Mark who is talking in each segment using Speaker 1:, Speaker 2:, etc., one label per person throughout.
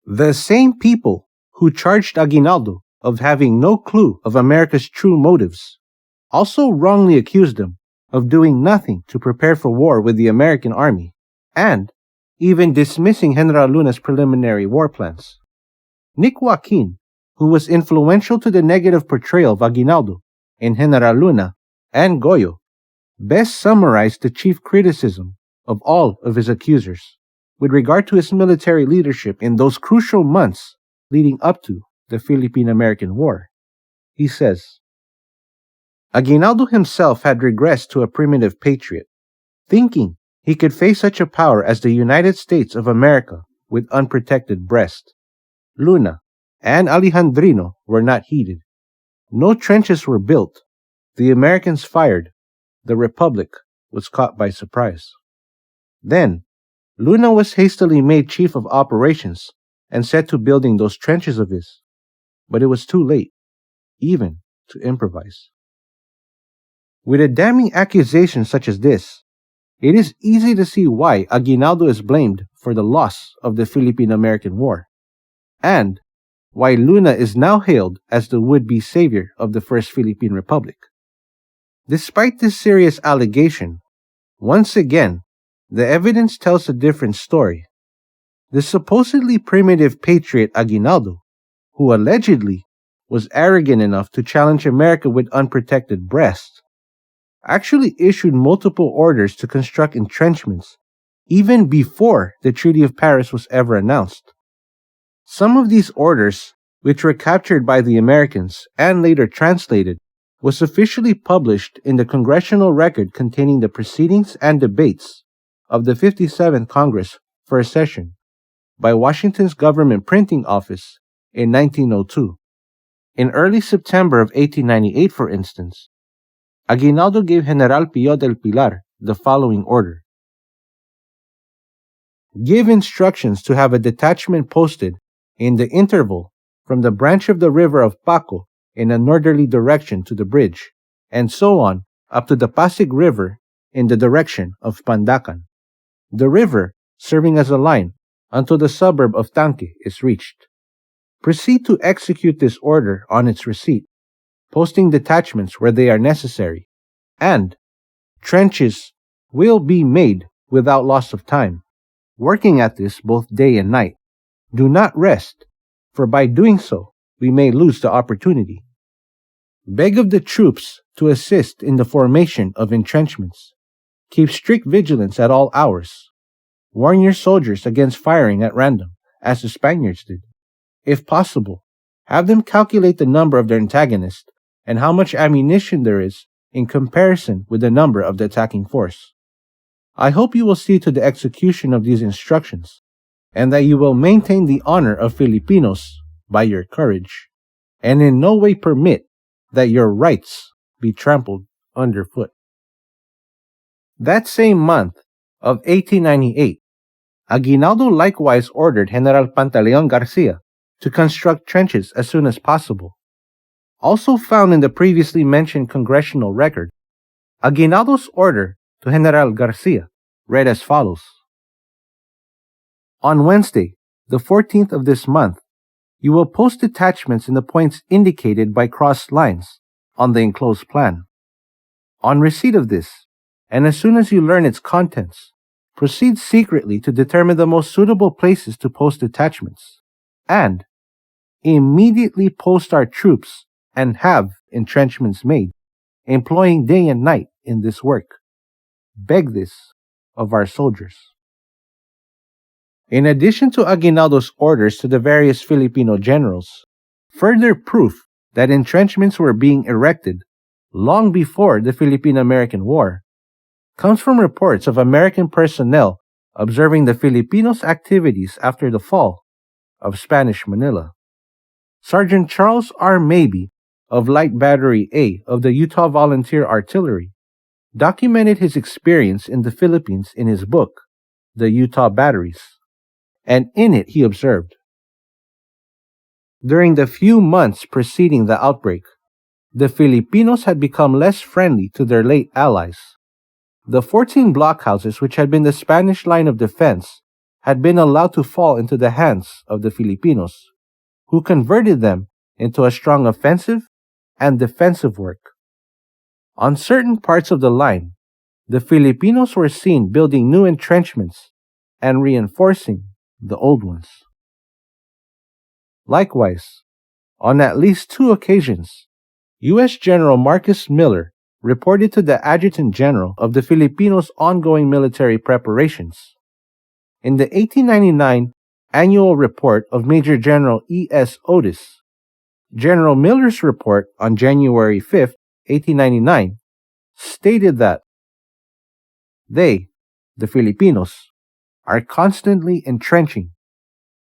Speaker 1: The same people who charged Aguinaldo of having no clue of America's true motives also wrongly accused him of doing nothing to prepare for war with the American army, and even dismissing Heneral Luna's preliminary war plans. Nick Joaquin, who was influential to the negative portrayal of Aguinaldo in Heneral Luna and Goyo, best summarized the chief criticism of all of his accusers with regard to his military leadership in those crucial months leading up to the Philippine-American War. He says, Aguinaldo himself had regressed to a primitive patriot, thinking he could face such a power as the United States of America with unprotected breast. Luna and Alejandrino were not heeded. No trenches were built. The Americans fired. The Republic was caught by surprise. Then, Luna was hastily made chief of operations and set to building those trenches of his. But it was too late, even to improvise. With a damning accusation such as this, it is easy to see why Aguinaldo is blamed for the loss of the Philippine-American War, and why Luna is now hailed as the would-be savior of the First Philippine Republic. Despite this serious allegation, once again, the evidence tells a different story. The supposedly primitive patriot Aguinaldo, who allegedly was arrogant enough to challenge America with unprotected breast, actually issued multiple orders to construct entrenchments even before the Treaty of Paris was ever announced. Some of these orders, which were captured by the Americans and later translated, was officially published in the Congressional Record containing the proceedings and debates of the 57th Congress First Session by Washington's Government Printing Office in 1902. In early September of 1898, for instance, Aguinaldo gave General Pío del Pilar the following order. Give instructions to have a detachment posted in the interval from the branch of the river of Paco in a northerly direction to the bridge, and so on up to the Pasig River in the direction of Pandacan, the river serving as a line until the suburb of Tanque is reached. Proceed to execute this order on its receipt, posting detachments where they are necessary, and trenches will be made without loss of time, working at this both day and night. Do not rest, for by doing so, we may lose the opportunity. Beg of the troops to assist in the formation of entrenchments. Keep strict vigilance at all hours. Warn your soldiers against firing at random, as the Spaniards did. If possible, have them calculate the number of their antagonist and how much ammunition there is in comparison with the number of the attacking force. I hope you will see to the execution of these instructions, and that you will maintain the honor of Filipinos by your courage, and in no way permit that your rights be trampled underfoot. That same month of 1898, Aguinaldo likewise ordered General Pantaleon Garcia to construct trenches as soon as possible. Also found in the previously mentioned congressional record, Aguinaldo's order to General Garcia read as follows. On Wednesday, the 14th of this month, you will post detachments in the points indicated by crossed lines on the enclosed plan. On receipt of this, and as soon as you learn its contents, proceed secretly to determine the most suitable places to post detachments, and immediately post our troops and have entrenchments made, employing day and night in this work. Beg this of our soldiers. In addition to Aguinaldo's orders to the various Filipino generals, further proof that entrenchments were being erected long before the Philippine-American War comes from reports of American personnel observing the Filipinos' activities after the fall of Spanish Manila. Sergeant Charles R. Mabie of Light Battery A of the Utah Volunteer Artillery documented his experience in the Philippines in his book, The Utah Batteries, and in it he observed, during the few months preceding the outbreak, the Filipinos had become less friendly to their late allies. The 14 blockhouses which had been the Spanish line of defense had been allowed to fall into the hands of the Filipinos, who converted them into a strong offensive and defensive work. On certain parts of the line, the Filipinos were seen building new entrenchments and reinforcing the old ones. Likewise, on at least 2 occasions, U.S. General Marcus Miller reported to the Adjutant General of the Filipinos' ongoing military preparations. In the 1899 annual report of Major General E.S. Otis, General Miller's report on January 5, 1899, stated that they, the Filipinos, are constantly entrenching,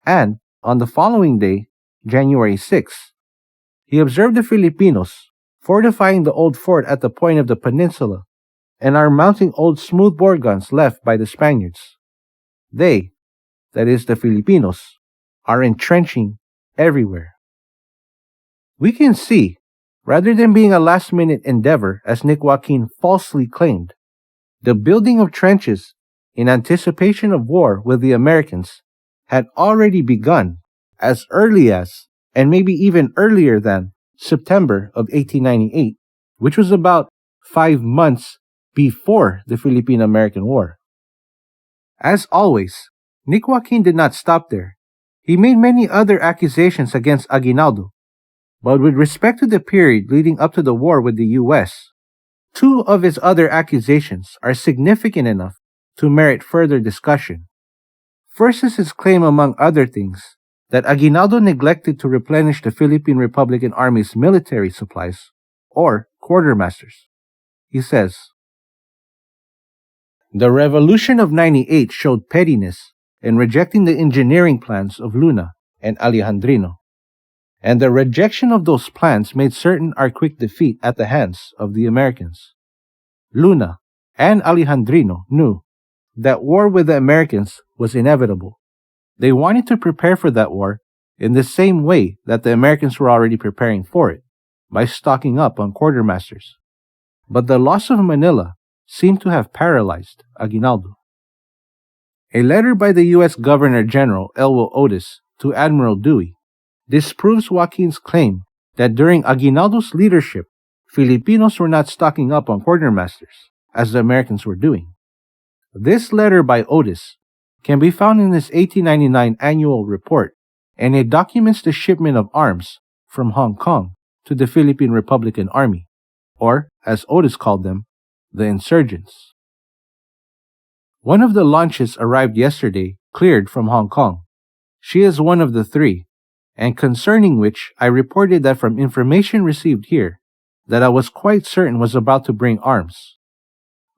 Speaker 1: and on the following day, January 6, he observed the Filipinos fortifying the old fort at the point of the peninsula and are mounting old smoothbore guns left by the Spaniards. They, that is the Filipinos, are entrenching everywhere. We can see, rather than being a last-minute endeavor as Joaquin falsely claimed, the building of trenches in anticipation of war with the Americans had already begun as early as, and maybe even earlier than, September of 1898, which was about 5 months before the Philippine-American War. As always, Joaquin did not stop there. He made many other accusations against Aguinaldo, but with respect to the period leading up to the war with the U.S., 2 of his other accusations are significant enough to merit further discussion. First is his claim, among other things, that Aguinaldo neglected to replenish the Philippine Republican Army's military supplies, or quartermasters. He says, "The Revolution of '98 showed pettiness in rejecting the engineering plans of Luna and Alejandrino, and the rejection of those plans made certain our quick defeat at the hands of the Americans. Luna and Alejandrino knew that war with the Americans was inevitable. They wanted to prepare for that war in the same way that the Americans were already preparing for it, by stocking up on quartermasters. But the loss of Manila seemed to have paralyzed Aguinaldo." A letter by the U.S. Governor General Elwell Otis to Admiral Dewey disproves Joaquin's claim that during Aguinaldo's leadership, Filipinos were not stocking up on quartermasters, as the Americans were doing. This letter by Otis can be found in his 1899 annual report, and it documents the shipment of arms from Hong Kong to the Philippine Republican Army, or, as Otis called them, the insurgents. One of the launches arrived yesterday, cleared from Hong Kong. She is one of the 3, and concerning which I reported that from information received here, that I was quite certain was about to bring arms.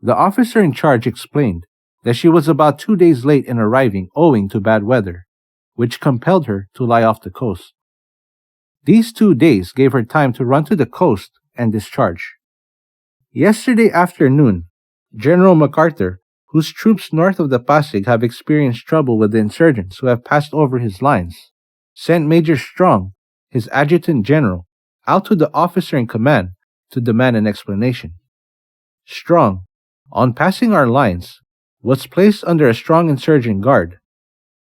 Speaker 1: The officer in charge explained that she was about 2 days late in arriving owing to bad weather, which compelled her to lie off the coast. These 2 days gave her time to run to the coast and discharge. Yesterday afternoon, General MacArthur, whose troops north of the Pasig have experienced trouble with the insurgents who have passed over his lines, sent Major Strong, his adjutant general, out to the officer in command to demand an explanation. Strong, on passing our lines, was placed under a strong insurgent guard.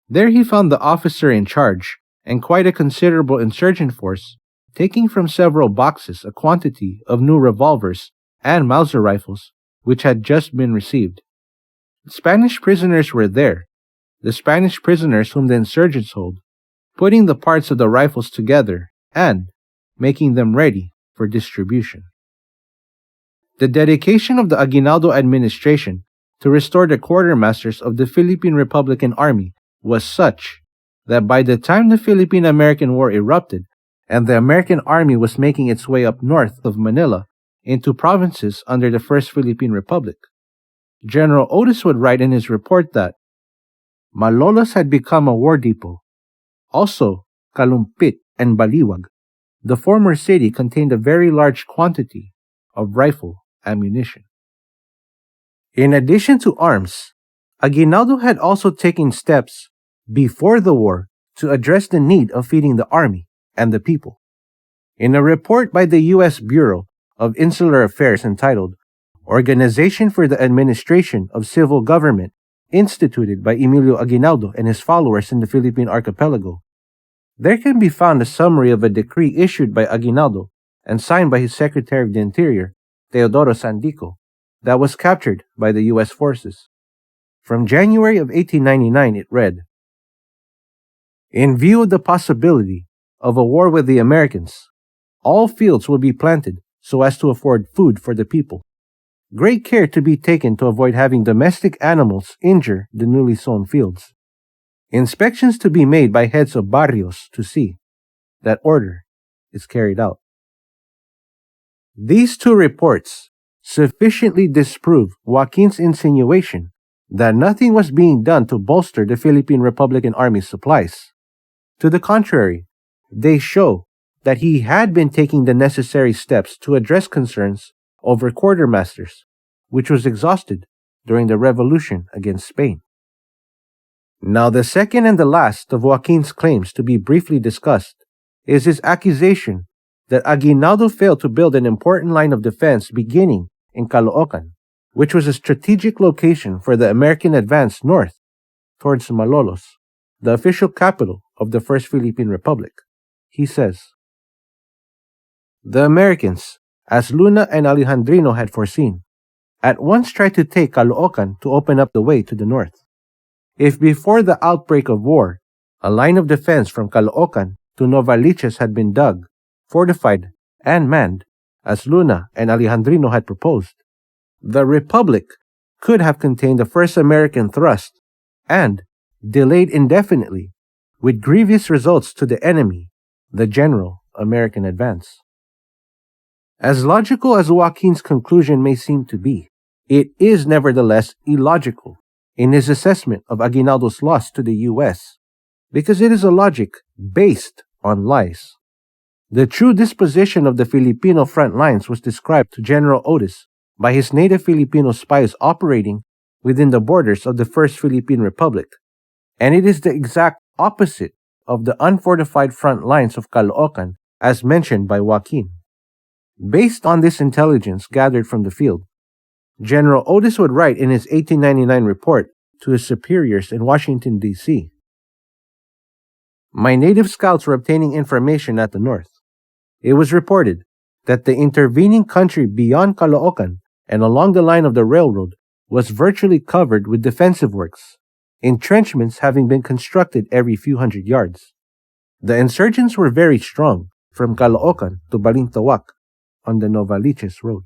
Speaker 1: There he found the officer in charge and quite a considerable insurgent force, taking from several boxes a quantity of new revolvers and Mauser rifles which had just been received. Spanish prisoners were there, the Spanish prisoners whom the insurgents hold, putting the parts of the rifles together and making them ready for distribution. The dedication of the Aguinaldo administration to restore the quartermasters of the Philippine Republican Army was such that by the time the Philippine-American War erupted and the American Army was making its way up north of Manila into provinces under the First Philippine Republic, General Otis would write in his report that Malolos had become a war depot. Also, Kalumpit and Baliwag, the former city, contained a very large quantity of rifle ammunition. In addition to arms, Aguinaldo had also taken steps before the war to address the need of feeding the army and the people. In a report by the U.S. Bureau of Insular Affairs entitled Organization for the Administration of Civil Government instituted by Emilio Aguinaldo and his followers in the Philippine archipelago. There can be found a summary of a decree issued by Aguinaldo and signed by his Secretary of the Interior, Teodoro Sandico, that was captured by the U.S. forces. From January of 1899, it read, "In view of the possibility of a war with the Americans, all fields will be planted so as to afford food for the people. Great care to be taken to avoid having domestic animals injure the newly sown fields. Inspections to be made by heads of barrios to see that order is carried out." These two reports sufficiently disprove Joaquin's insinuation that nothing was being done to bolster the Philippine Republican Army's supplies. To the contrary, they show that he had been taking the necessary steps to address concerns over quartermasters, which was exhausted during the revolution against Spain. Now, the second and the last of Joaquin's claims to be briefly discussed is his accusation that Aguinaldo failed to build an important line of defense beginning in Caloocan, which was a strategic location for the American advance north towards Malolos, the official capital of the First Philippine Republic. He says, "The Americans, as Luna and Alejandrino had foreseen, at once tried to take Caloocan to open up the way to the north. If before the outbreak of war, a line of defense from Caloocan to Novaliches had been dug, fortified, and manned, as Luna and Alejandrino had proposed, the Republic could have contained the first American thrust and delayed indefinitely, with grievous results to the enemy, the general American advance." As logical as Joaquin's conclusion may seem to be, it is nevertheless illogical in his assessment of Aguinaldo's loss to the U.S., because it is a logic based on lies. The true disposition of the Filipino front lines was described to General Otis by his native Filipino spies operating within the borders of the First Philippine Republic, and it is the exact opposite of the unfortified front lines of Caloocan as mentioned by Joaquin. Based on this intelligence gathered from the field, General Otis would write in his 1899 report to his superiors in Washington, D.C., "My native scouts were obtaining information at the north. It was reported that the intervening country beyond Caloocan and along the line of the railroad was virtually covered with defensive works, entrenchments having been constructed every few hundred yards. The insurgents were very strong from Caloocan to Balintawak on the Novaliches road."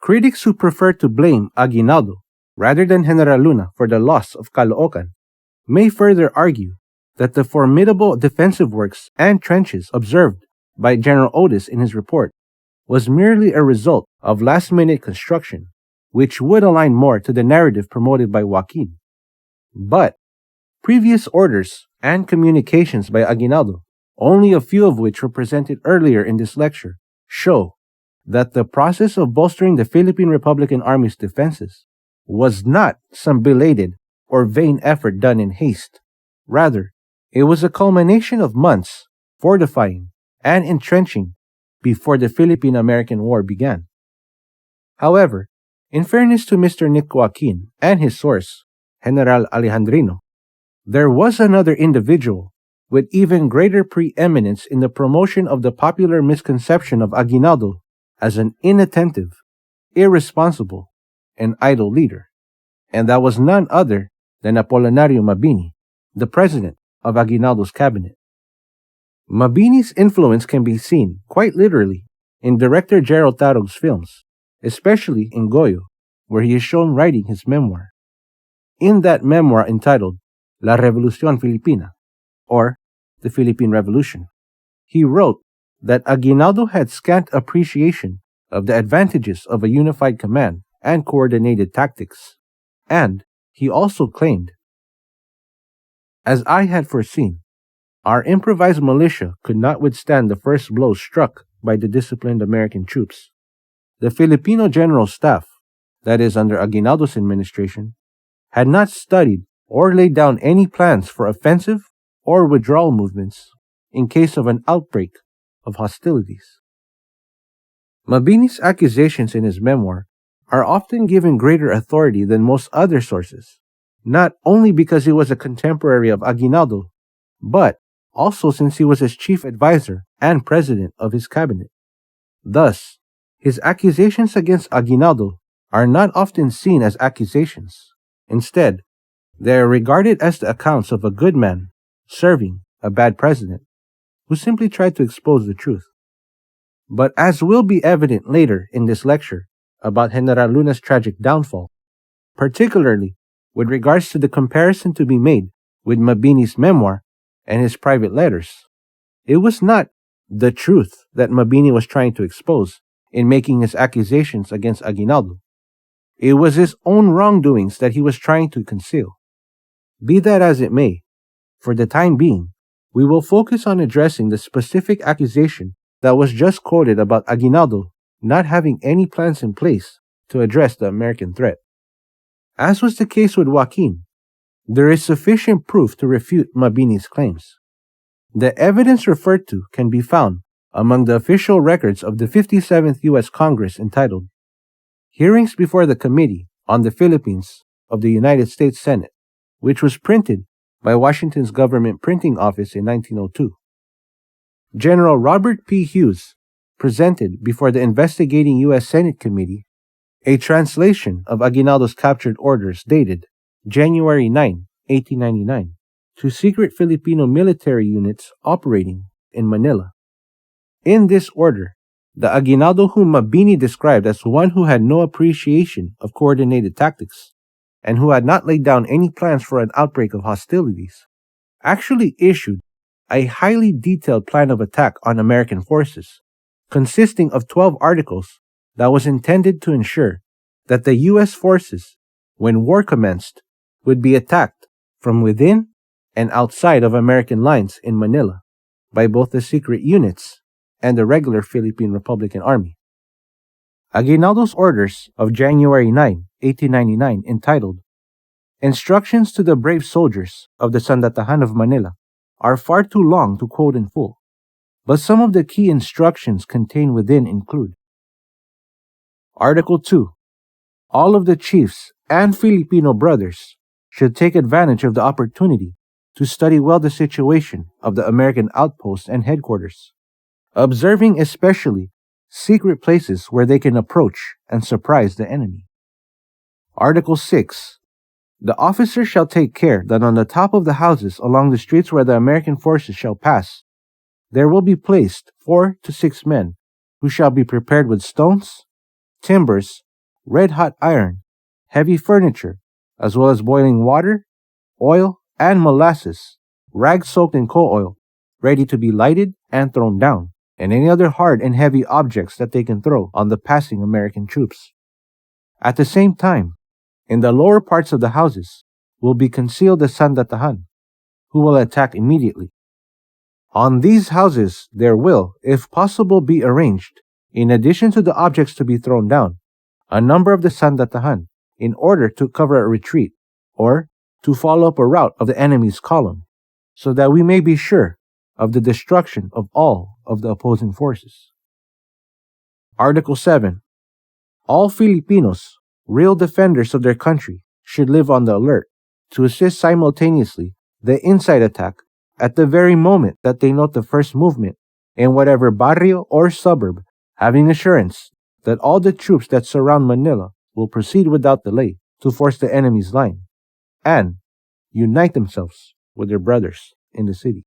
Speaker 1: Critics who prefer to blame Aguinaldo rather than Heneral Luna for the loss of Caloocan may further argue that the formidable defensive works and trenches observed by General Otis in his report was merely a result of last-minute construction, which would align more to the narrative promoted by Joaquin. But previous orders and communications by Aguinaldo, only a few of which were presented earlier in this lecture, show that the process of bolstering the Philippine Republican Army's defenses was not some belated or vain effort done in haste. Rather, it was a culmination of months fortifying and entrenching before the Philippine-American War began. However, in fairness to Mr. Nick Joaquin and his source, General Alejandrino, there was another individual with even greater preeminence in the promotion of the popular misconception of Aguinaldo as an inattentive, irresponsible, and idle leader, and that was none other than Apolinario Mabini, the president of Aguinaldo's cabinet. Mabini's influence can be seen, quite literally, in Director Jerrold Tarog's films, especially in Goyo, where he is shown writing his memoir. In that memoir entitled La Revolución Filipina, or the Philippine Revolution, he wrote that Aguinaldo had scant appreciation of the advantages of a unified command and coordinated tactics, and he also claimed, "As I had foreseen, our improvised militia could not withstand the first blow struck by the disciplined American troops. The Filipino General Staff, that is under Aguinaldo's administration, had not studied or laid down any plans for offensive or withdrawal movements in case of an outbreak of hostilities." Mabini's accusations in his memoir are often given greater authority than most other sources, not only because he was a contemporary of Aguinaldo, but also since he was his chief advisor and president of his cabinet. Thus, his accusations against Aguinaldo are not often seen as accusations. Instead, they are regarded as the accounts of a good man serving a bad president who simply tried to expose the truth. But as will be evident later in this lecture about Heneral Luna's tragic downfall, particularly with regards to the comparison to be made with Mabini's memoir and his private letters, it was not the truth that Mabini was trying to expose in making his accusations against Aguinaldo. It was his own wrongdoings that he was trying to conceal. Be that as it may, for the time being, we will focus on addressing the specific accusation that was just quoted about Aguinaldo not having any plans in place to address the American threat. As was the case with Joaquin, there is sufficient proof to refute Mabini's claims. The evidence referred to can be found among the official records of the 57th U.S. Congress entitled Hearings Before the Committee on the Philippines of the United States Senate, which was printed by Washington's government printing office in 1902. General Robert P. Hughes presented before the investigating U.S. Senate Committee a translation of Aguinaldo's captured orders dated January 9, 1899, to secret Filipino military units operating in Manila. In this order, the Aguinaldo whom Mabini described as one who had no appreciation of coordinated tactics, and who had not laid down any plans for an outbreak of hostilities, actually issued a highly detailed plan of attack on American forces, consisting of 12 articles that was intended to ensure that the U.S. forces, when war commenced, would be attacked from within and outside of American lines in Manila by both the secret units and the regular Philippine Republican Army. Aguinaldo's orders of January 9, 1899, entitled Instructions to the Brave Soldiers of the Sandatahan of Manila, are far too long to quote in full, but some of the key instructions contained within include Article 2. All of the chiefs and Filipino brothers should take advantage of the opportunity to study well the situation of the American outposts and headquarters, observing especially secret places where they can approach and surprise the enemy. Article 6. The officers shall take care that on the top of the houses along the streets where the American forces shall pass, there will be placed 4 to 6 men who shall be prepared with stones, timbers, red-hot iron, heavy furniture, as well as boiling water, oil, and molasses, rags soaked in coal oil, ready to be lighted and thrown down, and any other hard and heavy objects that they can throw on the passing American troops. At the same time, in the lower parts of the houses will be concealed the Sandatahan, who will attack immediately. On these houses there will, if possible, be arranged, in addition to the objects to be thrown down, a number of the Sandatahan, in order to cover a retreat, or to follow up a route of the enemy's column, so that we may be sure of the destruction of all of the opposing forces. Article 7. All Filipinos, real defenders of their country, should live on the alert to assist simultaneously the inside attack at the very moment that they note the first movement in whatever barrio or suburb, having assurance that all the troops that surround Manila will proceed without delay to force the enemy's line, and unite themselves with their brothers in the city.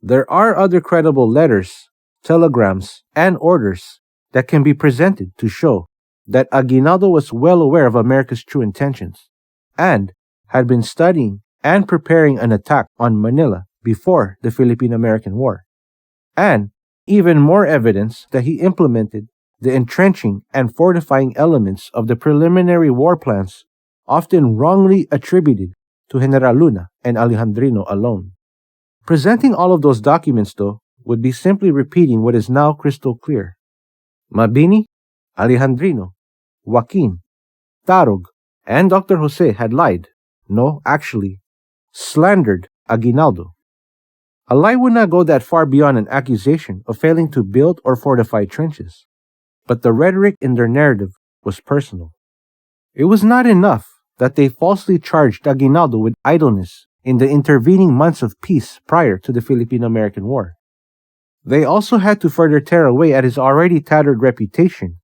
Speaker 1: There are other credible letters, telegrams, and orders that can be presented to show that Aguinaldo was well aware of America's true intentions, and had been studying and preparing an attack on Manila before the Philippine-American War, and even more evidence that he implemented the entrenching and fortifying elements of the preliminary war plans often wrongly attributed to Heneral Luna and Alejandrino alone. Presenting all of those documents, though, would be simply repeating what is now crystal clear. Mabini, Alejandrino, Joaquin, Tarog, and Dr. Jose had lied, actually, slandered Aguinaldo. A lie would not go that far beyond an accusation of failing to build or fortify trenches, but the rhetoric in their narrative was personal. It was not enough that they falsely charged Aguinaldo with idleness in the intervening months of peace prior to the Philippine-American War. They also had to further tear away at his already tattered reputation,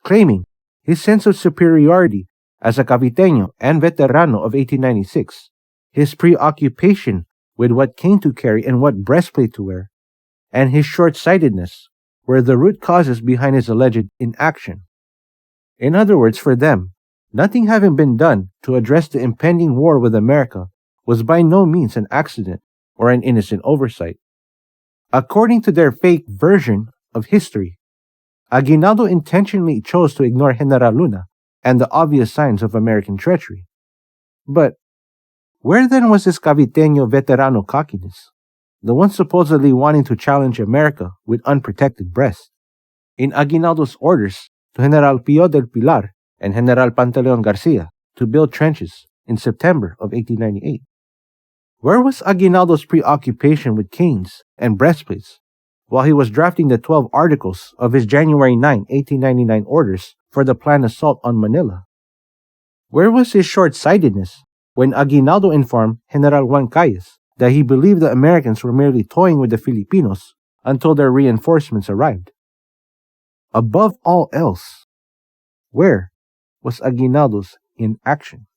Speaker 1: claiming his sense of superiority as a Caviteño and veterano of 1896, his preoccupation with what cane to carry and what breastplate to wear, and his short-sightedness were the root causes behind his alleged inaction. In other words, for them, nothing having been done to address the impending war with America was by no means an accident or an innocent oversight. According to their fake version of history, Aguinaldo intentionally chose to ignore Heneral Luna and the obvious signs of American treachery. But where then was this Caviteño veterano cockiness, the one supposedly wanting to challenge America with unprotected breast? In Aguinaldo's orders to General Pio del Pilar and General Pantaleon Garcia to build trenches in September of 1898. Where was Aguinaldo's preoccupation with canes and breastplates while he was drafting the 12 articles of his January 9, 1899 orders for the planned assault on Manila? Where was his short-sightedness when Aguinaldo informed General Juan Calles that he believed the Americans were merely toying with the Filipinos until their reinforcements arrived? Above all else, where was Aguinaldo's inaction?